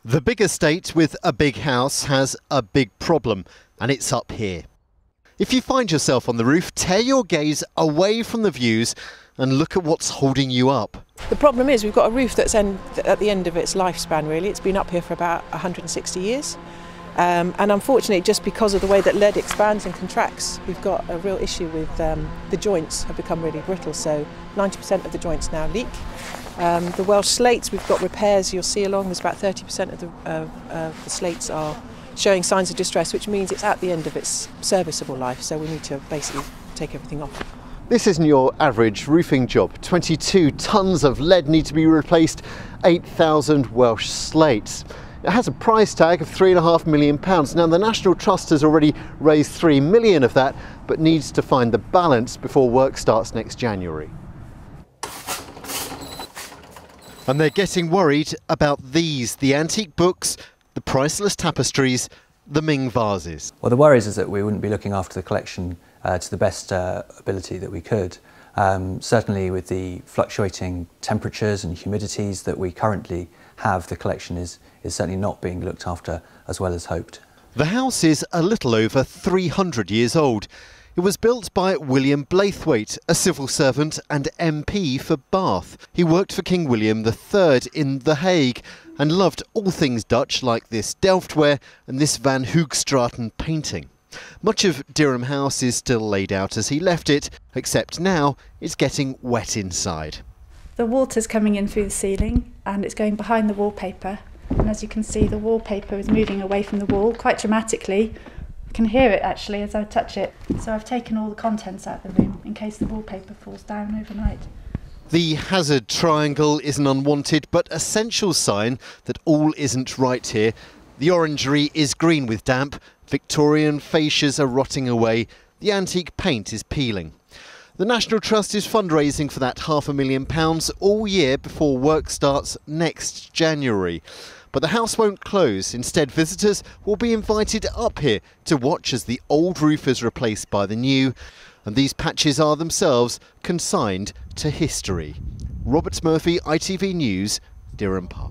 The big estate with a big house has a big problem, and it's up here. If you find yourself on the roof, tear your gaze away from the views and look at what's holding you up. The problem is we've got a roof that's at the end of its lifespan, really. It's been up here for about 160 years. And unfortunately, just because of the way that lead expands and contracts, we've got a real issue with the joints have become really brittle. So 90% of the joints now leak. The Welsh slates, we've got repairs you'll see along. There's about 30% of the slates are showing signs of distress, which means it's at the end of its serviceable life. So we need to basically take everything off. This isn't your average roofing job. 22 tonnes of lead need to be replaced, 8,000 Welsh slates. It has a price tag of £3.5 million. Now the National Trust has already raised £3 million of that, but needs to find the balance before work starts next January. And they're getting worried about these, the antique books, the priceless tapestries, the Ming vases. Well, the worry is that we wouldn't be looking after the collection to the best ability that we could. Certainly with the fluctuating temperatures and humidities that we currently have, the collection is certainly not being looked after as well as hoped. The house is a little over 300 years old. It was built by William Blaithwaite, a civil servant and MP for Bath. He worked for King William III in The Hague and loved all things Dutch like this Delftware and this Van Hoogstraten painting. Much of Dyrham House is still laid out as he left it, except now it's getting wet inside. The water's coming in through the ceiling and it's going behind the wallpaper. And as you can see, the wallpaper is moving away from the wall quite dramatically. I can hear it actually as I touch it. So I've taken all the contents out of the room in case the wallpaper falls down overnight. The hazard triangle is an unwanted but essential sign that all isn't right here. The orangery is green with damp, Victorian fascias are rotting away, the antique paint is peeling. The National Trust is fundraising for that £500,000 all year before work starts next January. But the house won't close. Instead, visitors will be invited up here to watch as the old roof is replaced by the new, and these patches are themselves consigned to history. Robert Murphy, ITV News, Dyrham Park.